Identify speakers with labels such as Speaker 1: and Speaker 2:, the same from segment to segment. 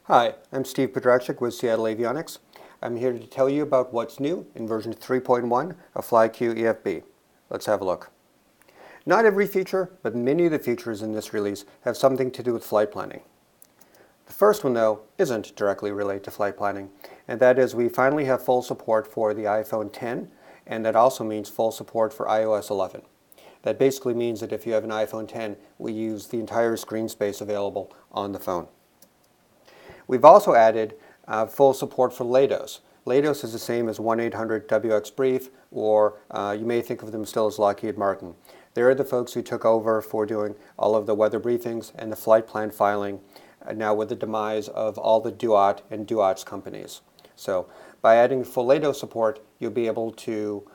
Speaker 1: Hi, I'm Steve Podrachik with Seattle Avionics. I'm here to tell you about what's new in version 3.1 of FlyQ EFB. Let's have a look. Not every feature, but many of the features in this release have something to do with flight planning. The first one, though, isn't directly related to flight planning, and that is we finally have full support for the iPhone X, and that also means full support for iOS 11. That basically means that if you have an iPhone X, we use the entire screen space available on the phone. We've also added full support for Latos. Latos is the same as 1-800-WX-BRIEF, or you may think of them still as Lockheed Martin. They're the folks who took over for doing all of the weather briefings and the flight plan filing, now with the demise of all the DUAT and DUATS companies. So by adding full Latos support, you'll be able to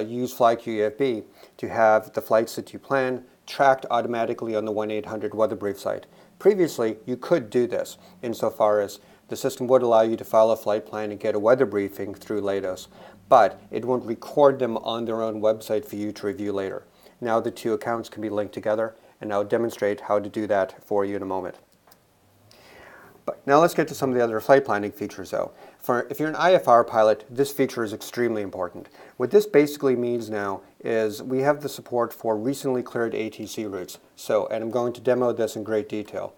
Speaker 1: use FlyQ EFB to have the flights that you plan tracked automatically on the 1-800 weather brief site. Previously, you could do this insofar as the system would allow you to file a flight plan and get a weather briefing through Leidos, but it won't record them on their own website for you to review later. Now the two accounts can be linked together, and I'll demonstrate how to do that for you in a moment. But now let's get to some of the other flight planning features though. If you're an IFR pilot, this feature is extremely important. What this basically means now is we have the support for recently cleared ATC routes. And I'm going to demo this in great detail.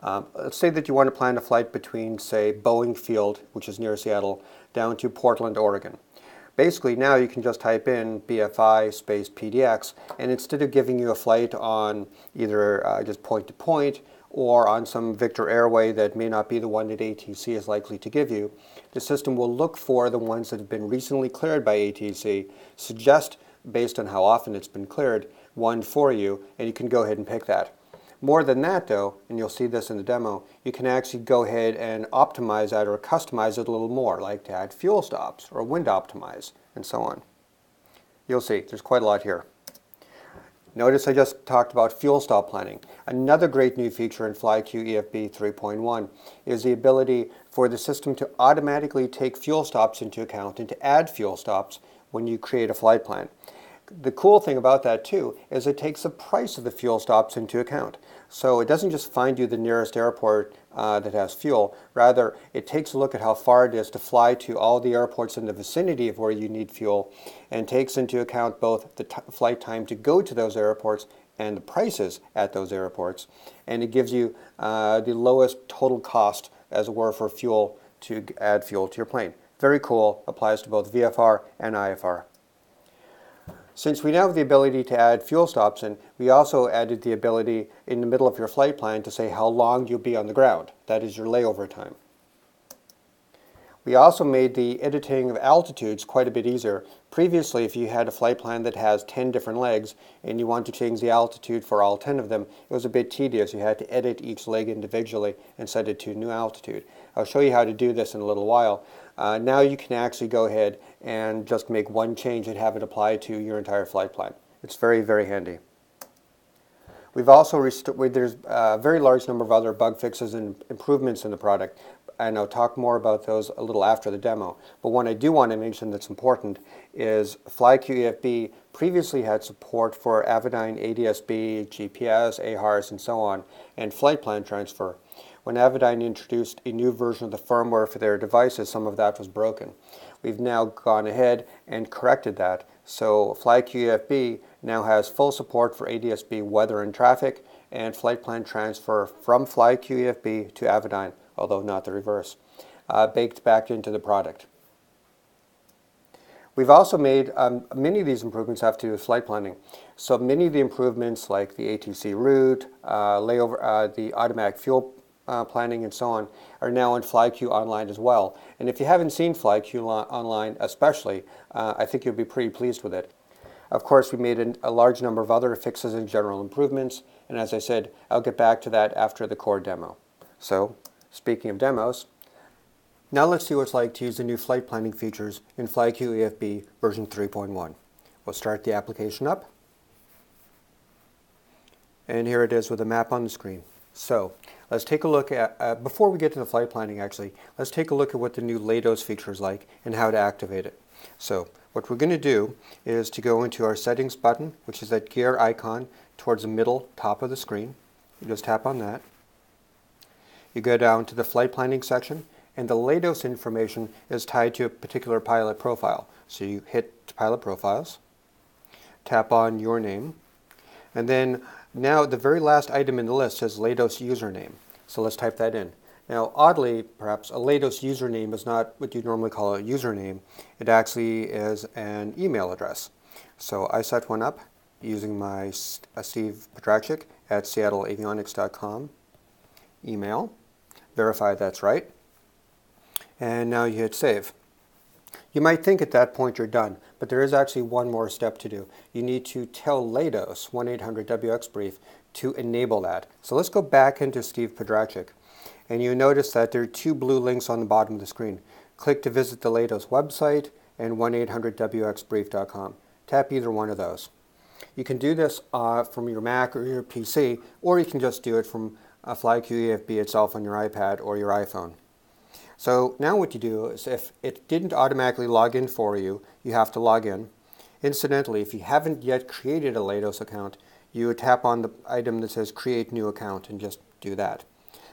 Speaker 1: Let's say that you want to plan a flight between, say, Boeing Field, which is near Seattle, down to Portland, Oregon. Basically now you can just type in BFI space PDX, and instead of giving you a flight on either just point to point or on some Victor airway that may not be the one that ATC is likely to give you, the system will look for the ones that have been recently cleared by ATC, suggest, based on how often it's been cleared, one for you, and you can go ahead and pick that. More than that though, and you'll see this in the demo, you can actually go ahead and optimize that or customize it a little more, like to add fuel stops or wind optimize and so on. You'll see, there's quite a lot here. Notice I just talked about fuel stop planning. Another great new feature in FlyQ EFB 3.1 is the ability for the system to automatically take fuel stops into account and to add fuel stops when you create a flight plan. The cool thing about that too is it takes the price of the fuel stops into account. So it doesn't just find you the nearest airport that has fuel. Rather, it takes a look at how far it is to fly to all the airports in the vicinity of where you need fuel, and takes into account both the flight time to go to those airports and the prices at those airports. And it gives you the lowest total cost, as it were, for fuel to add fuel to your plane. Very cool, applies to both VFR and IFR. Since we now have the ability to add fuel stops in, we also added the ability in the middle of your flight plan to say how long you'll be on the ground. That is your layover time. We also made the editing of altitudes quite a bit easier. Previously, if you had a flight plan that has 10 different legs and you want to change the altitude for all 10 of them, it was a bit tedious. You had to edit each leg individually and set it to a new altitude. I'll show you how to do this in a little while. Now you can actually go ahead and just make one change and have it apply to your entire flight plan. It's very, very handy. We've also there's a very large number of other bug fixes and improvements in the product, and I'll talk more about those a little after the demo. But one I do want to mention that's important is FlyQ EFB previously had support for Avidyne ADS-B, GPS, AHRS, and so on, and flight plan transfer. When Avidyne introduced a new version of the firmware for their devices, some of that was broken. We've now gone ahead and corrected that. So FlyQ EFB now has full support for ADS-B weather and traffic and flight plan transfer from FlyQ EFB to Avidyne, although not the reverse, baked back into the product. We've also made many of these improvements have to do with flight planning. So many of the improvements like the ATC route, layover, the automatic fuel planning and so on are now on FlyQ Online as well. And if you haven't seen FlyQ Online especially, I think you'll be pretty pleased with it. Of course, we made a large number of other fixes and general improvements, and as I said, I'll get back to that after the core demo. So, speaking of demos, now let's see what it's like to use the new flight planning features in FlyQ EFB version 3.1. We'll start the application up, and here it is with a map on the screen. So let's take a look at, before we get to the flight planning actually, let's take a look at what the new Latos feature is like and how to activate it. So what we're going to do is to go into our settings button, which is that gear icon towards the middle top of the screen. You just tap on that. you go down to the flight planning section, and the Latos information is tied to a particular pilot profile. So you hit Pilot Profiles, tap on your name, and then now the very last item in the list says Latos username. So let's type that in. Now oddly, perhaps, a Latos username is not what you normally call a username. It actually is an email address. So I set one up using my Steve Petrachik at seattleavionics.com email. Verify that's right. And now you hit save. You might think at that point you're done, but there is actually one more step to do. You need to tell Latos 1-800-WX-BRIEF to enable that. So let's go back into Steve Petrachik, and you notice that there are two blue links on the bottom of the screen. Click to visit the Latos website and 1-800-WXBRIEF.com. Tap either one of those. You can do this from your Mac or your PC, or you can just do it from FlyQ EFB itself on your iPad or your iPhone. So now what you do is, if it didn't automatically log in for you, you have to log in. Incidentally, if you haven't yet created a Latos account, you would tap on the item that says Create New Account and just do that.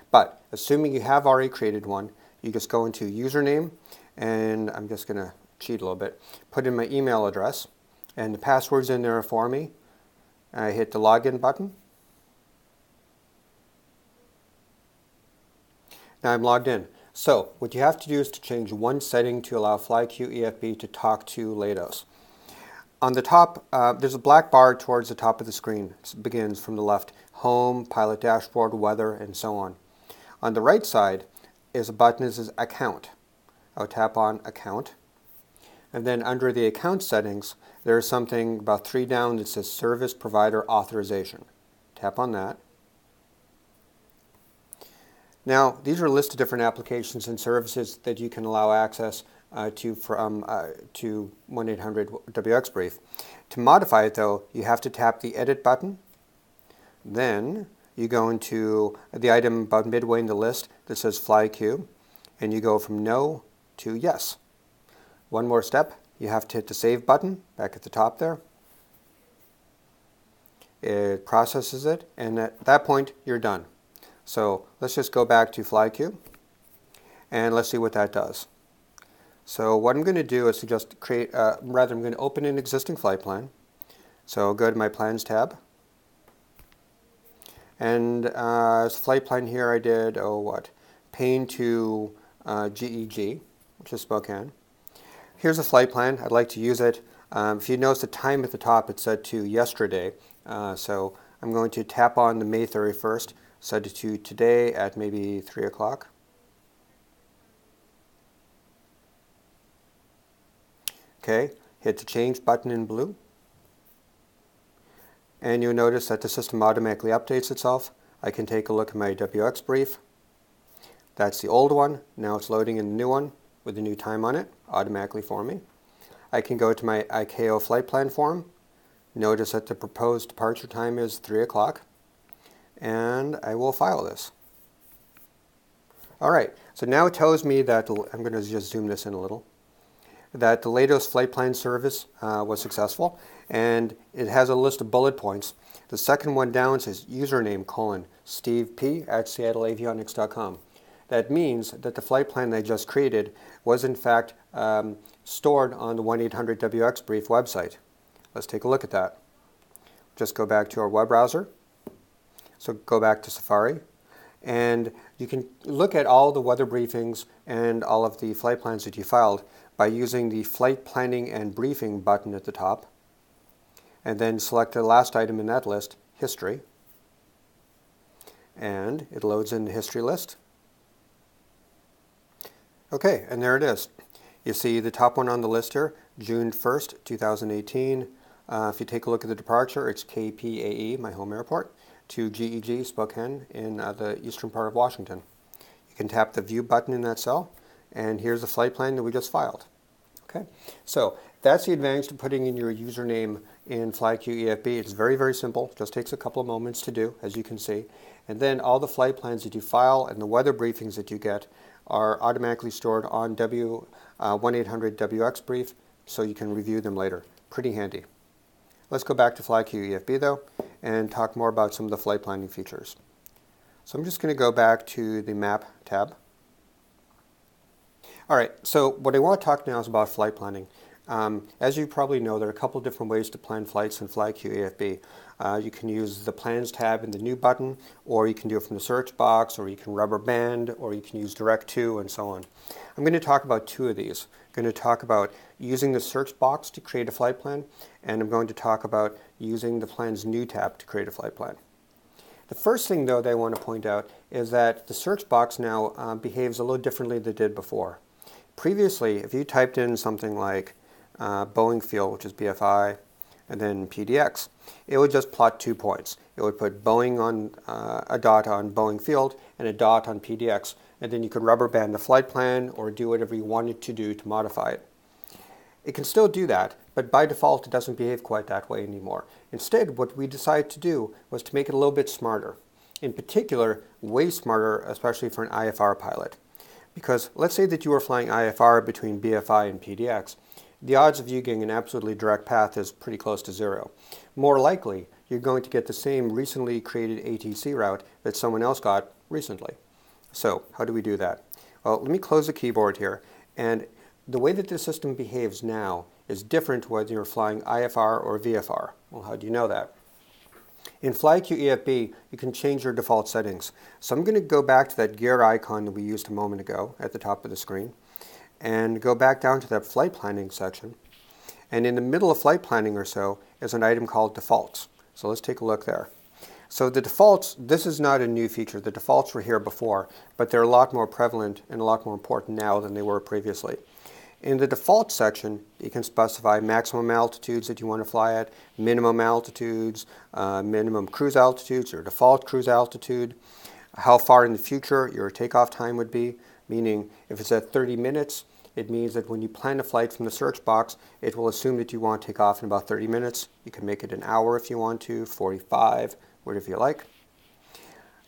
Speaker 1: But assuming you have already created one, you just go into Username, and I'm just going to cheat a little bit, put in my email address, and the password's in there for me. I hit the Login button. Now I'm logged in. So what you have to do is to change one setting to allow FlyQ EFB to talk to Latos. On the top, there's a black bar towards the top of the screen. It begins from the left: Home, Pilot Dashboard, Weather, and so on. On the right side is a button that says Account. I'll tap on Account. And then under the Account settings, there's something about 3 down that says Service Provider Authorization. Tap on that. Now, these are a list of different applications and services that you can allow access to 1-800-WX-BRIEF. To modify it, though, you have to tap the Edit button. Then you go into the item about midway in the list that says FlyQ, and you go from No to Yes. One more step, you have to hit the Save button back at the top there. It processes it, and at that point, you're done. So let's just go back to FlyQ, and let's see what that does. So what I'm going to do is to just create, I'm going to open an existing flight plan. So I'll go to my Plans tab. And as flight plan here, I did, Payne to GEG, which is Spokane. Here's a flight plan. I'd like to use it. If you notice the time at the top, it's set to yesterday. So I'm going to tap on the May 31st. Set it to today at maybe 3 o'clock. Okay, hit the Change button in blue. And you'll notice that the system automatically updates itself. I can take a look at my WX brief. That's the old one. Now it's loading in the new one with the new time on it, automatically for me. I can go to my ICAO flight plan form. Notice that the proposed departure time is 3 o'clock. And I will file this. All right, so now it tells me that, I'm going to just zoom this in a little, that the Latos flight plan service was successful, and it has a list of bullet points. The second one down says username : Steve P at seattleavionics.com. That means that the flight plan I just created was in fact stored on the 1-800-WX-BRIEF website. Let's take a look at that. Just go back to our web browser. So go back to Safari, and you can look at all the weather briefings and all of the flight plans that you filed by using the Flight Planning and Briefing button at the top, and then select the last item in that list, History, and it loads in the history list. Okay, and there it is. You see the top one on the list here, June 1st, 2018. If you take a look at the departure, it's KPAE, my home airport, to GEG, Spokane, in the eastern part of Washington. You can tap the View button in that cell, and here's the flight plan that we just filed. Okay, so that's the advantage of putting in your username in FlyQ EFB. It's very, very simple. Just takes a couple of moments to do, as you can see. And then all the flight plans that you file and the weather briefings that you get are automatically stored on 1-800-WX-BRIEF, so you can review them later. Pretty handy. Let's go back to FlyQ EFB though and talk more about some of the flight planning features. So I'm just going to go back to the Map tab. All right, so what I want to talk now is about flight planning. As you probably know, there are a couple different ways to plan flights in FlyQ EFB. You can use the Plans tab in the New button, or you can do it from the search box, or you can rubber band, or you can use Direct To, and so on. I'm going to talk about two of these. I'm going to talk about using the search box to create a flight plan, and I'm going to talk about using the Plans New tab to create a flight plan. The first thing, though, that I want to point out is that the search box now behaves a little differently than it did before. Previously, if you typed in something like Boeing field, which is BFI, and then PDX, it would just plot 2 points. It would put Boeing on a dot on Boeing field and a dot on PDX, and then you could rubber band the flight plan or do whatever you wanted to do to modify it. It can still do that, but by default it doesn't behave quite that way anymore. Instead, what we decided to do was to make it a little bit smarter. In particular, way smarter, especially for an IFR pilot. Because let's say that you were flying IFR between BFI and PDX. The odds of you getting an absolutely direct path is pretty close to 0. More likely, you're going to get the same recently created ATC route that someone else got recently. So, how do we do that? Well, let me close the keyboard here. And the way that the system behaves now is different whether you're flying IFR or VFR. Well, how do you know that? In FlyQ EFB, you can change your default settings. So I'm going to go back to that gear icon that we used a moment ago at the top of the screen and go back down to that flight planning section. And in the middle of flight planning or so is an item called defaults. So let's take a look there. So the defaults, this is not a new feature. The defaults were here before, but they're a lot more prevalent and a lot more important now than they were previously. In the default section, you can specify maximum altitudes that you want to fly at, minimum altitudes, minimum cruise altitudes, your default cruise altitude, how far in the future your takeoff time would be, meaning if it's at 30 minutes, it means that when you plan a flight from the search box, it will assume that you want to take off in about 30 minutes. You can make it an hour if you want to, 45, whatever you like.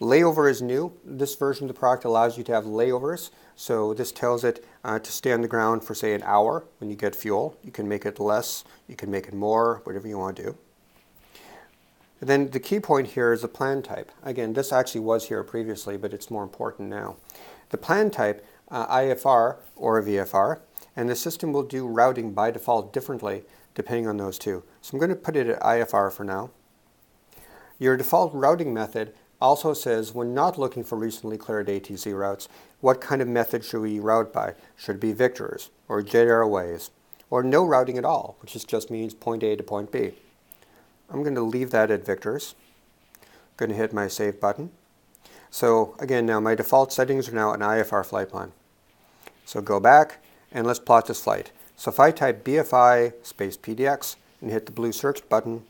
Speaker 1: Layover is new. This version of the product allows you to have layovers. So this tells it to stay on the ground for, say, an hour when you get fuel. You can make it less, you can make it more, whatever you want to do. And then the key point here is the plan type. Again, this actually was here previously, but it's more important now. The plan type, IFR or VFR, and the system will do routing by default differently depending on those two. So I'm going to put it at IFR for now. Your default routing method also says when not looking for recently cleared ATC routes, what kind of method should we route by? Should it be Victors or Jet Airways or no routing at all, which just means point A to point B. I'm going to leave that at Victors. I'm going to hit my Save button. So again, now my default settings are now an IFR flight plan. So go back and let's plot this flight. So if I type BFI space PDX and hit the blue search button,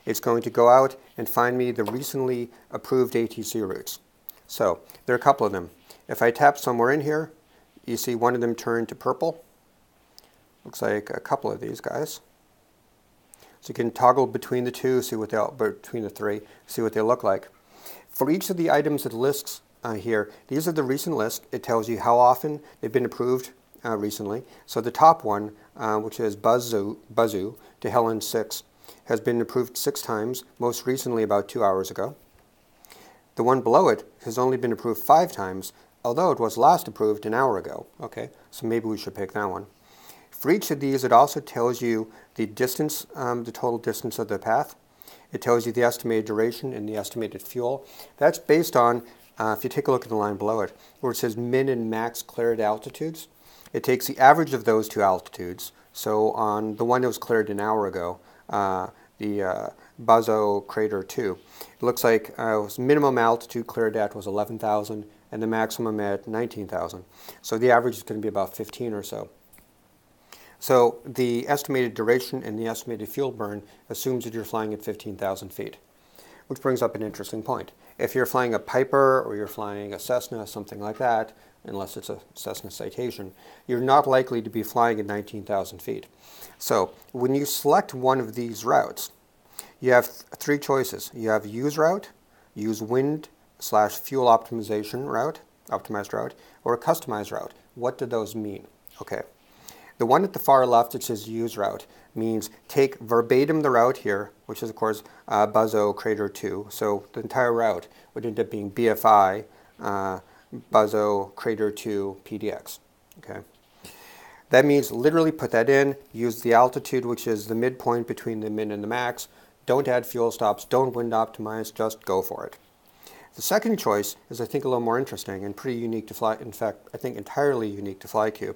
Speaker 1: it's going to go out and find me the recently approved ATC routes. So there are a couple of them. If I tap somewhere in here, you see one of them turn to purple. Looks like a couple of these guys. So you can toggle between the two, between the three, see what they look like. For each of the items it lists here, these are the recent list. It tells you how often they've been approved recently. So the top one, which is Buzzu to Helen 6, has been approved 6 times, most recently about 2 hours ago. The one below it has only been approved 5 times, although it was last approved an hour ago. Okay, so maybe we should pick that one. For each of these, it also tells you the distance, the total distance of the path. It tells you the estimated duration and the estimated fuel. That's based on, if you take a look at the line below it, where it says min and max cleared altitudes. It takes the average of those 2 altitudes. So on the one that was cleared an hour ago, the Buzzo Crater 2. It looks like minimum altitude cleared at was 11,000 and the maximum at 19,000. So the average is going to be about 15 or so. So the estimated duration and the estimated fuel burn assumes that you're flying at 15,000 feet. Which brings up an interesting point. If you're flying a Piper or you're flying a Cessna, something like that, unless it's a Cessna Citation, you're not likely to be flying at 19,000 feet. So when you select one of these routes, you have 3 choices. You have use route, use wind/fuel optimization route, optimized route, or a customized route. What do those mean? Okay. The one at the far left that says use route means take verbatim the route here, which is of course Buzzo Crater 2. So the entire route would end up being BFI Buzzo Crater 2 PDX. Okay. That means literally put that in, use the altitude, which is the midpoint between the min and the max. Don't add fuel stops, don't wind optimize, just go for it. The second choice is, I think, a little more interesting and pretty unique to Fly. In fact, I think entirely unique to FlyQ.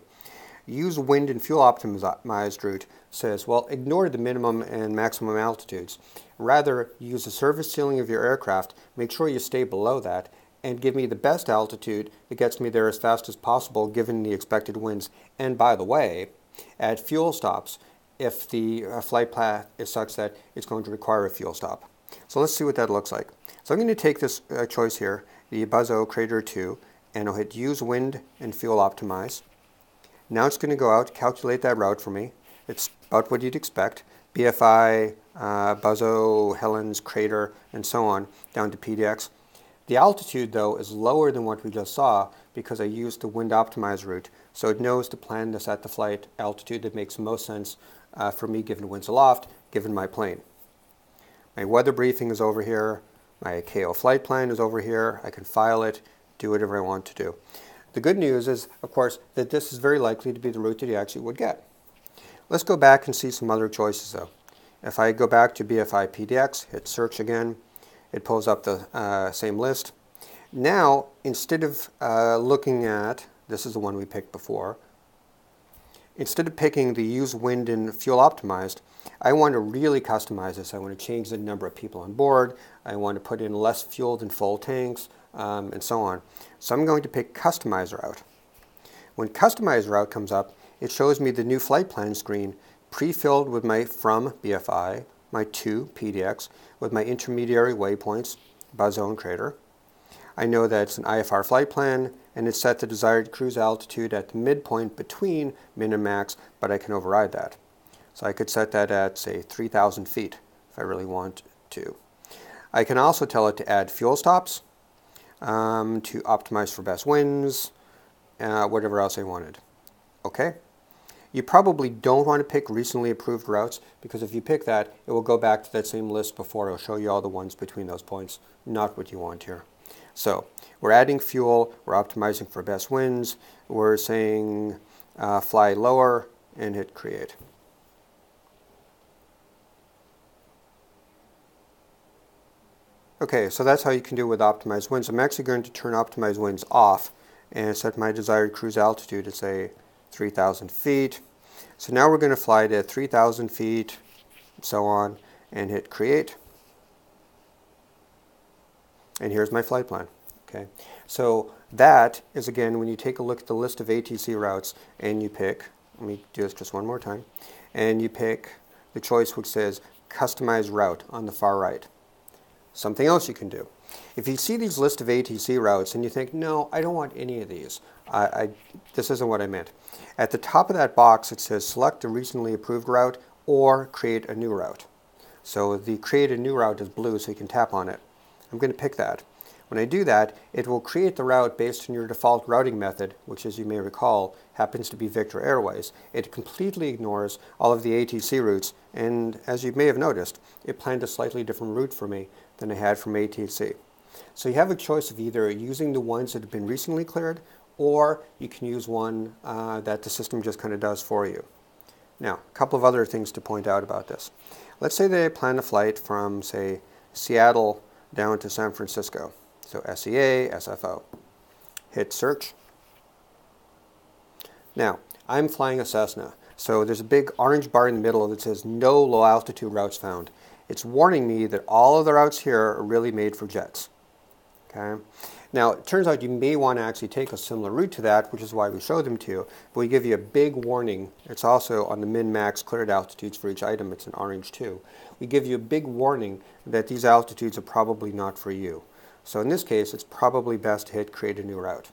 Speaker 1: Use wind and fuel optimized route says, well, ignore the minimum and maximum altitudes. Rather, use the service ceiling of your aircraft, make sure you stay below that, and give me the best altitude that gets me there as fast as possible given the expected winds. And by the way, add fuel stops if the flight path is such that it's going to require a fuel stop. So let's see what that looks like. So I'm going to take this choice here, the Buzzo Crater 2, and I'll hit Use Wind and Fuel Optimize. Now it's going to go out, calculate that route for me. It's about what you'd expect. BFI, Buzzo, Helen's, Crater, and so on, down to PDX. The altitude, though, is lower than what we just saw because I used the wind optimize route. So it knows to plan this at the flight altitude that makes most sense for me given winds aloft, given my plane. My weather briefing is over here. My KO flight plan is over here. I can file it, do whatever I want to do. The good news is, of course, that this is very likely to be the route that you actually would get. Let's go back and see some other choices, though. If I go back to BFI PDX, hit search again, it pulls up the same list. Now, instead of looking at, this is the one we picked before, instead of picking the use wind and fuel optimized, I want to really customize this. I want to change the number of people on board. I want to put in less fuel than full tanks, and so on. So I'm going to pick Customize Route. When Customize Route comes up, it shows me the new flight plan screen pre-filled with my from BFI, my to PDX, with my intermediary waypoints, Buzzo and Crater. I know that it's an IFR flight plan, and it's set the desired cruise altitude at the midpoint between min and max, but I can override that. So I could set that at, say, 3,000 feet if I really want to. I can also tell it to add fuel stops, to optimize for best winds, whatever else I wanted. Okay? You probably don't want to pick recently approved routes, because if you pick that, it will go back to that same list before. It'll show you all the ones between those points. Not what you want here. So we're adding fuel, we're optimizing for best winds, we're saying fly lower, and hit create. Okay, so that's how you can do it with optimized winds. I'm actually going to turn optimized winds off and set my desired cruise altitude to say 3,000 feet. So now we're going to fly to 3,000 feet, so on, and hit create. And here's my flight plan. Okay, so that is, again, when you take a look at the list of ATC routes and you pick, let me do this just one more time, and you pick the choice which says Customize Route on the far right. Something else you can do. If you see these list of ATC routes and you think, no, I don't want any of these, this isn't what I meant. At the top of that box it says select a recently approved route or create a new route. So the create a new route is blue, so you can tap on it. I'm going to pick that. When I do that, it will create the route based on your default routing method, which, as you may recall, happens to be Victor Airways. It completely ignores all of the ATC routes, and as you may have noticed, it planned a slightly different route for me than I had from ATC. So you have a choice of either using the ones that have been recently cleared, or you can use one that the system just kind of does for you. Now, a couple of other things to point out about this. Let's say that I plan a flight from, say, Seattle down to San Francisco. So SEA, SFO. Hit search. Now, I'm flying a Cessna. So there's a big orange bar in the middle that says no low altitude routes found. It's warning me that all of the routes here are really made for jets. Okay? Now, it turns out you may want to actually take a similar route to that, which is why we show them to you. But we give you a big warning. It's also on the min-max cleared altitudes for each item. It's in orange too. We give you a big warning that these altitudes are probably not for you. So in this case, it's probably best to hit create a new route.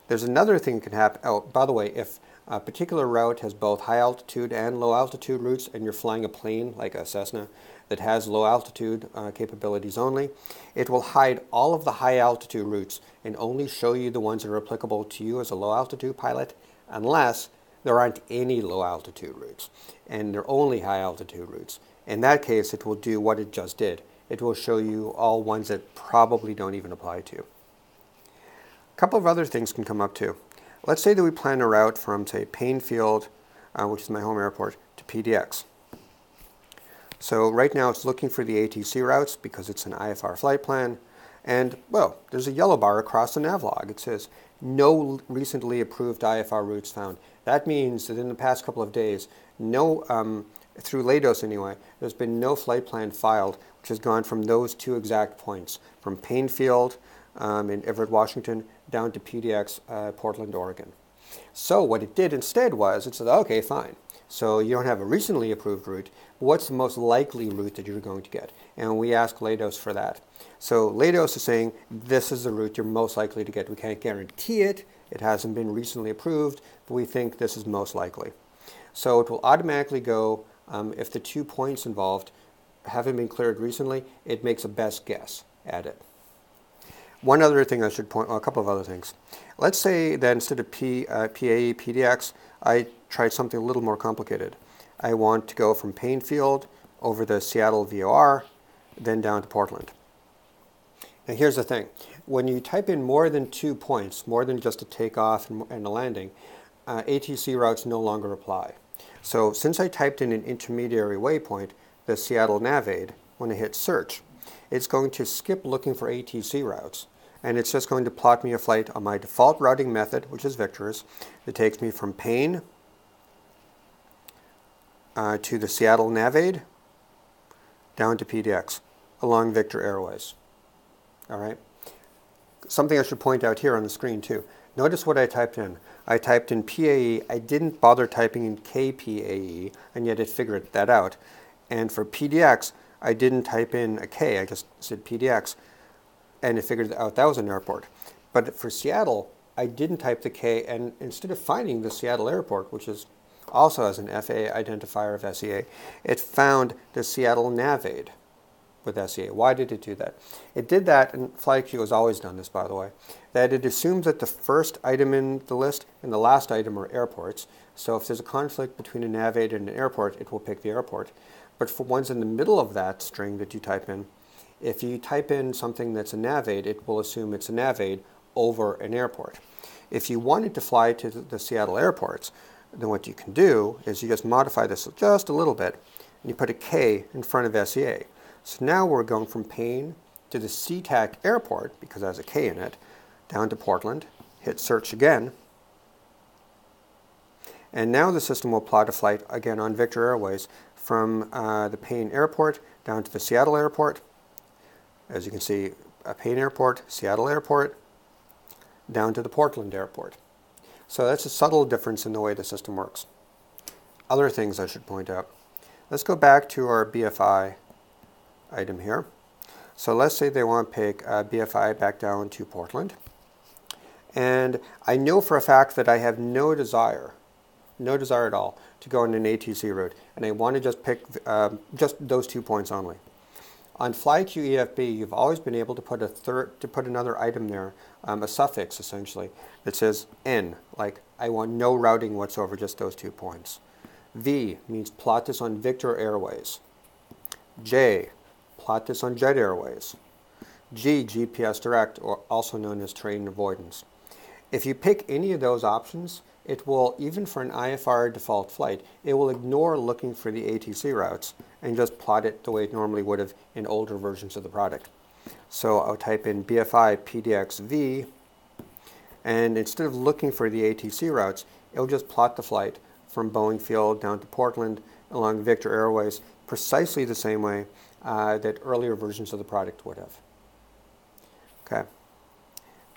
Speaker 1: There's another thing that can happen. Oh, by the way, if a particular route has both high altitude and low altitude routes, and you're flying a plane like a Cessna that has low altitude capabilities only, it will hide all of the high altitude routes and only show you the ones that are applicable to you as a low altitude pilot, unless there aren't any low altitude routes, and they're only high altitude routes. In that case, it will do what it just did. It will show you all ones that probably don't even apply to you. A couple of other things can come up too. Let's say that we plan a route from, say, Painfield, which is my home airport, to PDX. So right now it's looking for the ATC routes because it's an Vfr flight plan. And, well, there's a yellow bar across the navlog. It says, no recently approved IFR routes found. That means that in the past couple of days, through Latos anyway, there's been no flight plan filed which has gone from those two exact points, from Painfield in Everett, Washington, down to PDX, Portland, Oregon. So what it did instead was, it said, okay, fine. So you don't have a recently approved route. What's the most likely route that you're going to get? And we ask Leidos for that. So Leidos is saying, this is the route you're most likely to get. We can't guarantee it. It hasn't been recently approved, but we think this is most likely. So it will automatically go, if the 2 points involved haven't been cleared recently, it makes a best guess at it. One other thing I should point, well, a couple of other things. Let's say that instead of PAE, PDX, I tried something a little more complicated. I want to go from Painfield over the Seattle VOR, then down to Portland. Now here's the thing. When you type in more than 2 points, more than just a takeoff and a landing, ATC routes no longer apply. So since I typed in an intermediary waypoint, the Seattle Navaid, when I hit search, it's going to skip looking for ATC routes. And it's just going to plot me a flight on my default routing method, which is Victor's. It takes me from Paine to the Seattle Navaid, down to PDX, along Victor Airways. All right. Something I should point out here on the screen too. Notice what I typed in. I typed in PAE. I didn't bother typing in KPAE, and yet it figured that out. And for PDX, I didn't type in a K. I just said PDX, and it figured out that was an airport. But for Seattle, I didn't type the K, and instead of finding the Seattle airport, which is also has an FAA identifier of SEA, it found the Seattle Navaid with SEA. Why did it do that? It did that, and FlyQ has always done this, by the way, that it assumes that the first item in the list and the last item are airports. So if there's a conflict between a Navaid and an airport, it will pick the airport. But for ones in the middle of that string that you type in, if you type in something that's a Navaid, it will assume it's a Navaid over an airport. If you wanted to fly to the Seattle airports, then what you can do is you just modify this just a little bit, and you put a K in front of SEA. So now we're going from Paine to the SeaTac airport, because it has a K in it, down to Portland, hit search again, and now the system will plot a flight again on Victor Airways from the Paine airport down to the Seattle airport. As you can see, a Paine airport, Seattle airport, down to the Portland airport. So that's a subtle difference in the way the system works. Other things I should point out. Let's go back to our BFI item here. So let's say they want to pick BFI back down to Portland. And I know for a fact that I have no desire at all to go on an ATC route. And I want to just pick just those 2 points only. On FlyQ EFB, you've always been able to put another item there, a suffix essentially, that says N, like I want no routing whatsoever, just those 2 points. V means plot this on Victor Airways. J, plot this on Jet Airways. G, GPS Direct, or also known as terrain avoidance. If you pick any of those options, it will, even for an IFR default flight, it will ignore looking for the ATC routes and just plot it the way it normally would have in older versions of the product. So I'll type in BFI PDXV, and instead of looking for the ATC routes, it'll just plot the flight from Boeing Field down to Portland along Victor Airways precisely the same way that earlier versions of the product would have. Okay.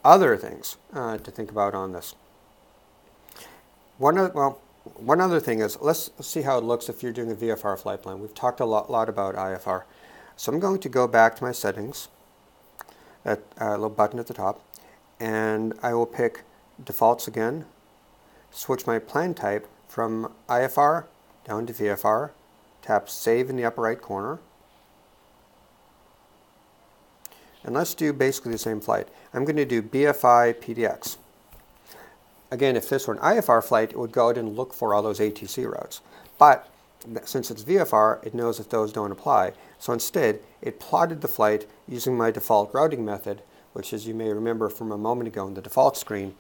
Speaker 1: Other things to think about on this. One other thing is, let's see how it looks if you're doing a VFR flight plan. We've talked a lot about IFR. So I'm going to go back to my settings, that little button at the top, and I will pick defaults again, switch my plan type from IFR down to VFR, tap save in the upper right corner, and let's do basically the same flight. I'm going to do BFI PDX. again, if this were an IFR flight, it would go out and look for all those ATC routes. But since it's VFR, it knows that those don't apply. So instead, it plotted the flight using my default routing method, which, as you may remember from a moment ago in the default screen,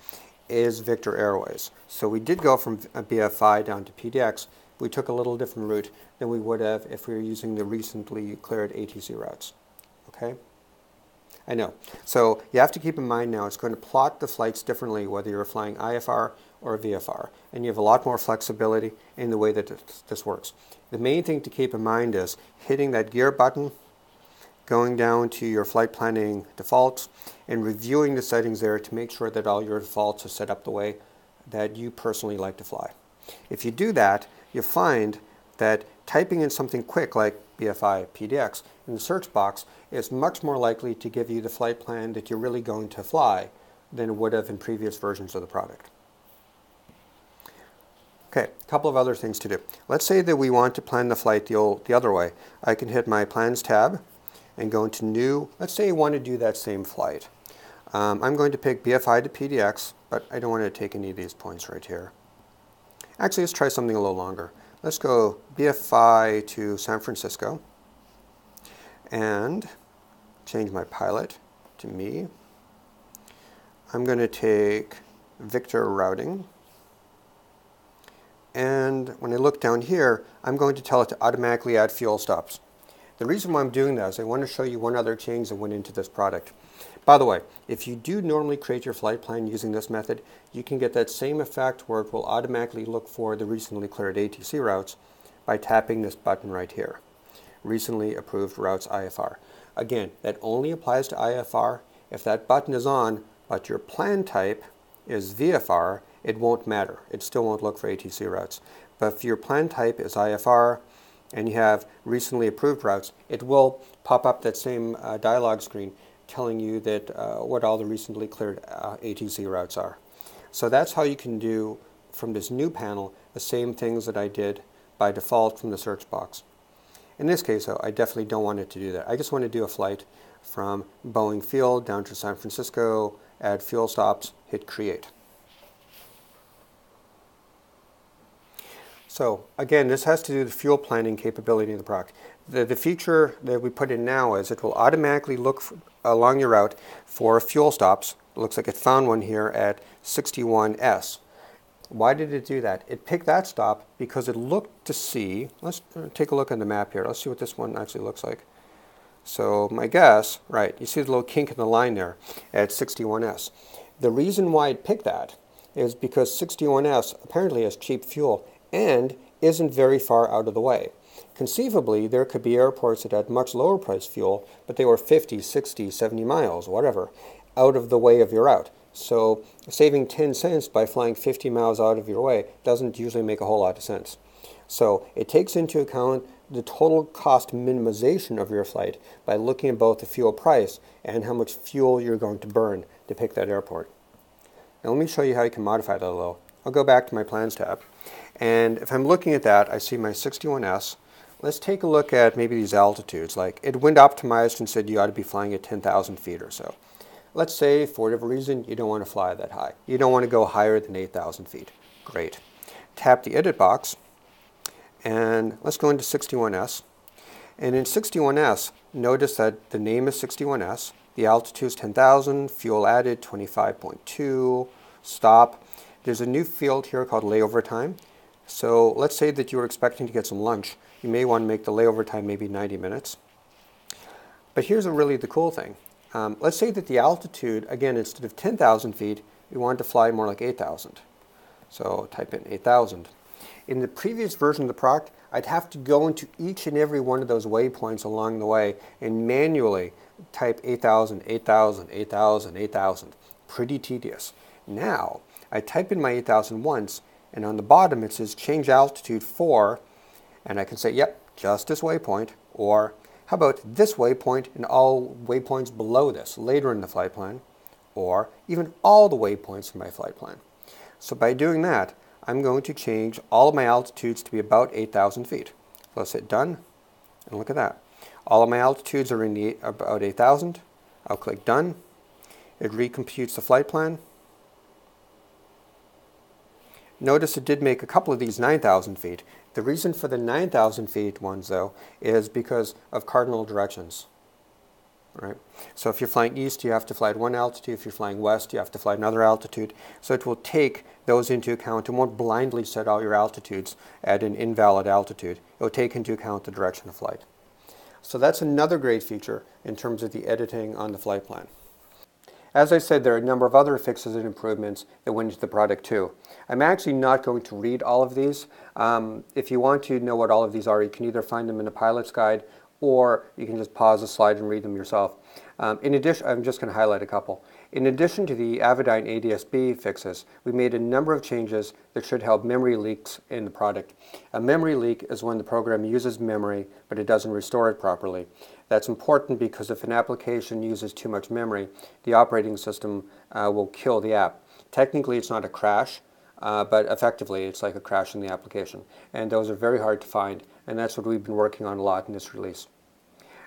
Speaker 1: is Victor Airways. So we did go from BFI down to PDX. We took a little different route than we would have if we were using the recently cleared ATC routes. Okay? I know. So you have to keep in mind now it's going to plot the flights differently whether you're flying IFR or VFR. And you have a lot more flexibility in the way that this works. The main thing to keep in mind is hitting that gear button, going down to your flight planning defaults, and reviewing the settings there to make sure that all your defaults are set up the way that you personally like to fly. If you do that, you'll find that typing in something quick like BFI PDX in the search box is much more likely to give you the flight plan that you're really going to fly than it would have in previous versions of the product. Okay, a couple of other things to do. Let's say that we want to plan the flight the other way. I can hit my Plans tab and go into New. Let's say I want to do that same flight. I'm going to pick BFI to PDX, but I don't want to take any of these points right here. Actually, let's try something a little longer. Let's go BFI to San Francisco and change my pilot to me. I'm going to take Victor routing. And when I look down here, I'm going to tell it to automatically add fuel stops. The reason why I'm doing that is I want to show you one other change that went into this product. By the way, if you do normally create your flight plan using this method, you can get that same effect where it will automatically look for the recently cleared ATC routes by tapping this button right here. Recently approved routes IFR. Again, that only applies to IFR. If that button is on, but your plan type is VFR, it won't matter. It still won't look for ATC routes. But if your plan type is IFR and you have recently approved routes, it will pop up that same dialog screen telling you that what all the recently cleared ATC routes are. So that's how you can do from this new panel the same things that I did by default from the search box. In this case, though, I definitely don't want it to do that. I just want to do a flight from Boeing Field down to San Francisco, add fuel stops, hit create. So again, this has to do with the fuel planning capability of the product. The feature that we put in now is it will automatically look along your route for fuel stops. It looks like it found one here at 61S. Why did it do that? It picked that stop because it looked to see, let's take a look on the map here. Let's see what this one actually looks like. So my guess, right, you see the little kink in the line there at 61S. The reason why it picked that is because 61S apparently has cheap fuel and isn't very far out of the way. Conceivably, there could be airports that had much lower price fuel, but they were 50, 60, 70 miles, whatever, out of the way of your route. So saving 10 cents by flying 50 miles out of your way doesn't usually make a whole lot of sense. So it takes into account the total cost minimization of your flight by looking at both the fuel price and how much fuel you're going to burn to pick that airport. Now let me show you how you can modify that a little. I'll go back to my Plans tab. And if I'm looking at that, I see my 61S. Let's take a look at maybe these altitudes. Like it wind optimized and said you ought to be flying at 10,000 feet or so. Let's say for whatever reason you don't want to fly that high. You don't want to go higher than 8,000 feet. Great. Tap the edit box and let's go into 61S. And in 61S, notice that the name is 61S. The altitude is 10,000, fuel added 25.2, stop. There's a new field here called layover time. So let's say that you were expecting to get some lunch. You may want to make the layover time maybe 90 minutes. But here's really the cool thing. Let's say that the altitude, again, instead of 10,000 feet, we want to fly more like 8,000. So type in 8,000. In the previous version of the product, I'd have to go into each and every one of those waypoints along the way and manually type 8,000, 8,000, 8,000, 8,000. Pretty tedious. Now, I type in my 8,000 once, and on the bottom it says change altitude for, and I can say, yep, just this waypoint, or how about this waypoint and all waypoints below this later in the flight plan, or even all the waypoints in my flight plan. So by doing that, I'm going to change all of my altitudes to be about 8,000 feet. So let's hit done, and look at that. All of my altitudes are in about 8,000. I'll click done. It recomputes the flight plan. Notice it did make a couple of these 9,000 feet. The reason for the 9,000 feet ones, though, is because of cardinal directions. Right? So if you're flying east, you have to fly at one altitude. If you're flying west, you have to fly another altitude. So it will take those into account and won't blindly set all your altitudes at an invalid altitude. It will take into account the direction of flight. So that's another great feature in terms of the editing on the flight plan. As I said, there are a number of other fixes and improvements that went into the product too. I'm actually not going to read all of these. If you want to know what all of these are, you can either find them in a pilot's guide or you can just pause the slide and read them yourself. In addition, I'm just going to highlight a couple. In addition to the Avidyne ADS-B fixes, we made a number of changes that should help memory leaks in the product. A memory leak is when the program uses memory, but it doesn't restore it properly. That's important because if an application uses too much memory, the operating system will kill the app. Technically, it's not a crash, but effectively, it's like a crash in the application. And those are very hard to find, and that's what we've been working on a lot in this release.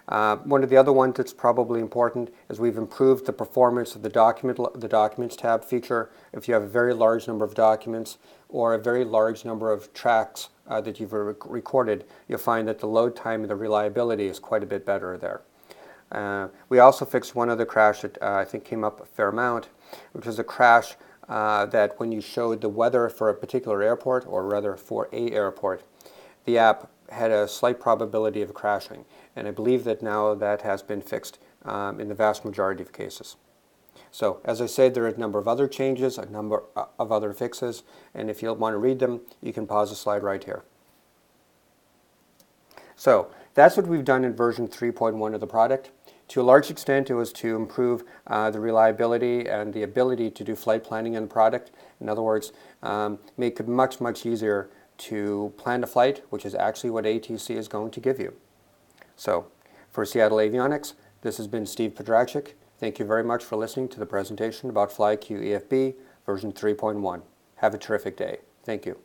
Speaker 1: One of the other ones that's probably important is we've improved the performance of the Documents tab feature. If you have a very large number of documents or a very large number of tracks that you've recorded, you'll find that the load time and the reliability is quite a bit better there. We also fixed one other crash that I think came up a fair amount, which was a crash that when you showed the weather for a particular airport, or rather for a airport, the app had a slight probability of crashing. And I believe that now that has been fixed in the vast majority of cases. So, as I said, there are a number of other changes, a number of other fixes, and if you want to read them, you can pause the slide right here. So, that's what we've done in version 3.1 of the product. To a large extent, it was to improve the reliability and the ability to do flight planning in the product. In other words, make it much, much easier to plan a flight, which is actually what ATC is going to give you. So, for Seattle Avionics, this has been Steve Pedrachik. Thank you very much for listening to the presentation about FlyQ EFB version 3.1. Have a terrific day. Thank you.